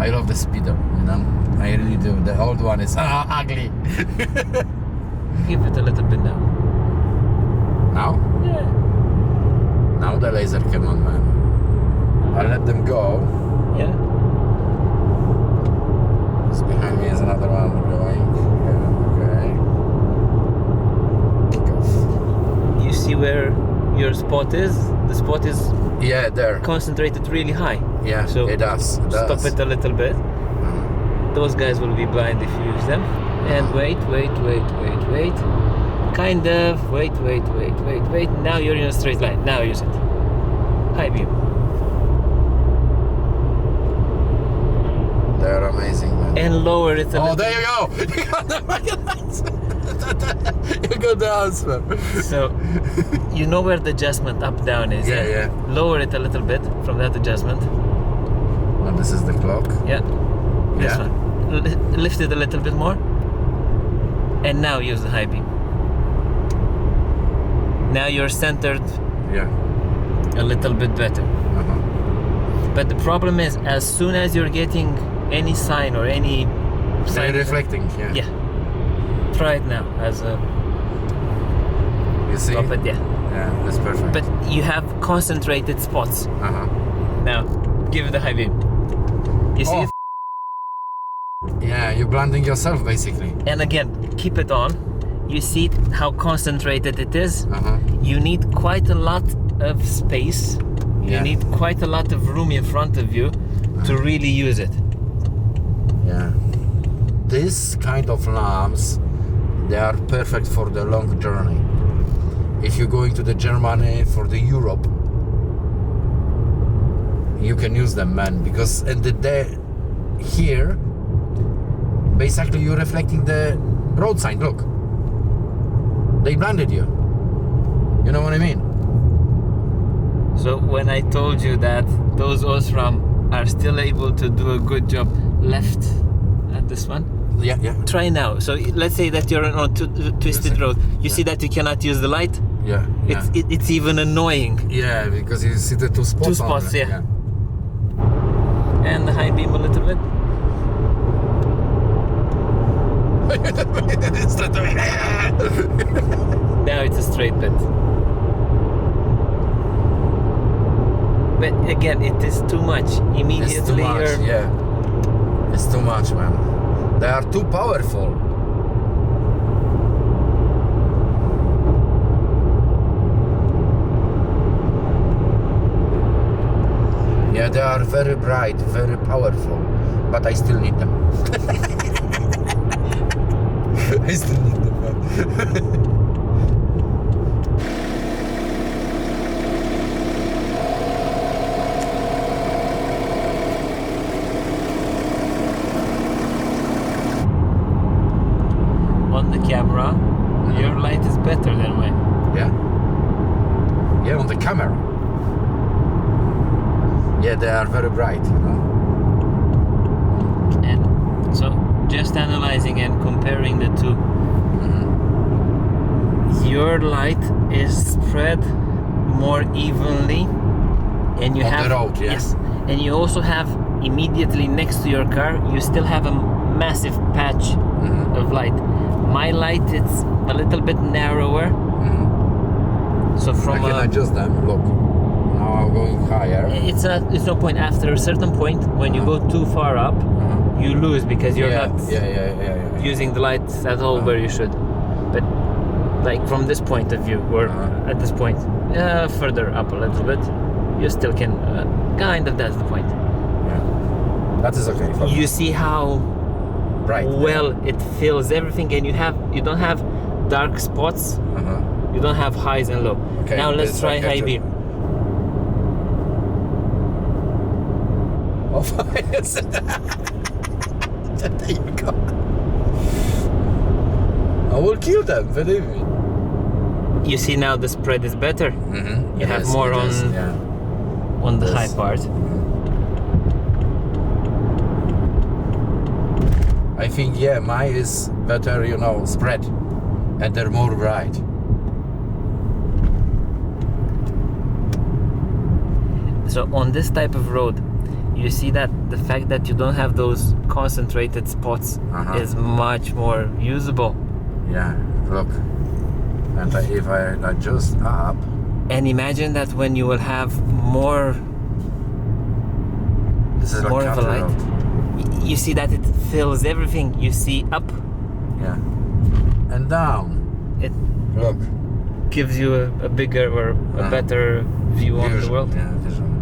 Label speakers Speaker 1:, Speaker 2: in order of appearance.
Speaker 1: I love the speedo, you know. I really do. The old one is ugly.
Speaker 2: Give it a little bit now.
Speaker 1: Now?
Speaker 2: Yeah.
Speaker 1: Now the laser came on, man. I let them go.
Speaker 2: Yeah.
Speaker 1: Just behind me is another one going. Yeah, okay. Kick off.
Speaker 2: You see where your spot is? The spot is
Speaker 1: Yeah, there.
Speaker 2: concentrated really high.
Speaker 1: Yeah,
Speaker 2: So
Speaker 1: it does. It does.
Speaker 2: stop it a little bit. Those guys will be blind if you use them. And wait. Kind of. Wait. Now you're in a straight line. Now use it. High beam.
Speaker 1: They're amazing, man.
Speaker 2: And lower it a little.
Speaker 1: Oh, there you go! You got the fucking lights! You got the answer.
Speaker 2: So, you know where the adjustment up-down is?
Speaker 1: Yeah.
Speaker 2: Lower it a little bit from that adjustment.
Speaker 1: Oh, this is the clock.
Speaker 2: Yeah. This
Speaker 1: Yeah.
Speaker 2: one. Lift it a little bit more. And now use the high beam. Now you're centered
Speaker 1: Yeah.
Speaker 2: a little bit better.
Speaker 1: Uh-huh.
Speaker 2: But the problem is, as soon as you're getting any sign or any
Speaker 1: They're
Speaker 2: sign,
Speaker 1: reflecting, yeah.
Speaker 2: yeah, try it now as a
Speaker 1: You see?
Speaker 2: stop it, yeah.
Speaker 1: Yeah, that's perfect.
Speaker 2: But you have concentrated spots.
Speaker 1: Uh-huh.
Speaker 2: Now, give it the high beam. You see
Speaker 1: Oh.
Speaker 2: it?
Speaker 1: Yeah, you're blinding yourself, basically.
Speaker 2: And again, keep it on. You see how concentrated it is.
Speaker 1: Uh-huh.
Speaker 2: You need quite a lot of space. You
Speaker 1: Yeah.
Speaker 2: need quite a lot of room in front of you to really use it.
Speaker 1: Yeah. This kind of lamps, they are perfect for the long journey. If you're going to the Germany, for the Europe, you can use them, man, because in the day here, basically you're reflecting the road sign. Look, they blinded you. You know what I mean?
Speaker 2: So when I told you that those Osram are still able to do a good job left at this one,
Speaker 1: Yeah.
Speaker 2: try now. So let's say that you're on a twisted road. You see that you cannot use the light.
Speaker 1: Yeah.
Speaker 2: It's even annoying.
Speaker 1: Yeah, because you see the two spots.
Speaker 2: Two spots,
Speaker 1: on it.
Speaker 2: yeah. And the high beam a little bit. Now it's a straight bit. But again, it is too much. Immediately
Speaker 1: It's too much,
Speaker 2: you're...
Speaker 1: yeah. It's too much, man. They are too powerful. Yeah, they are very bright, very powerful, but I still need them. I still need them, man.
Speaker 2: On the camera, your light is better than mine.
Speaker 1: Yeah? Yeah, on the camera. Yeah, they are very bright, you know.
Speaker 2: And so just analyzing and comparing the two, your light is spread more evenly, and you
Speaker 1: On
Speaker 2: have
Speaker 1: the road, yeah.
Speaker 2: yes, and you also have immediately next to your car, you still have a massive patch of light. My light it's a little bit narrower, so
Speaker 1: I
Speaker 2: from
Speaker 1: can adjust them, look. Now I'm going higher.
Speaker 2: it's no point after a certain point when you go too far up, you lose because you're not
Speaker 1: Yeah.
Speaker 2: using the lights at all where you should. But like from this point of view, or at this point, further up a little bit, you still can kind of, that's the point.
Speaker 1: Yeah. That is okay for me.
Speaker 2: You see how
Speaker 1: Bright.
Speaker 2: well it fills everything, and you don't have dark spots, you don't have highs and low.
Speaker 1: Okay,
Speaker 2: Now let's
Speaker 1: this
Speaker 2: try
Speaker 1: I
Speaker 2: high
Speaker 1: catch
Speaker 2: beam.
Speaker 1: Oh, yes. There you go. I will kill them, believe me.
Speaker 2: You see now the spread is better. You
Speaker 1: It
Speaker 2: have
Speaker 1: is,
Speaker 2: more
Speaker 1: it
Speaker 2: on
Speaker 1: is, yeah.
Speaker 2: on the
Speaker 1: It
Speaker 2: high
Speaker 1: is.
Speaker 2: part.
Speaker 1: I think, yeah, mine is better, you know, spread. And they're more bright.
Speaker 2: So on this type of road, you see that the fact that you don't have those concentrated spots is much more usable.
Speaker 1: Yeah, look. And if I adjust up,
Speaker 2: and imagine that when you will have more
Speaker 1: this is like
Speaker 2: more of a light, you see that it fills everything. You see up,
Speaker 1: yeah, and down.
Speaker 2: It
Speaker 1: look
Speaker 2: gives you a bigger or a better view on the world.
Speaker 1: Yeah, vision.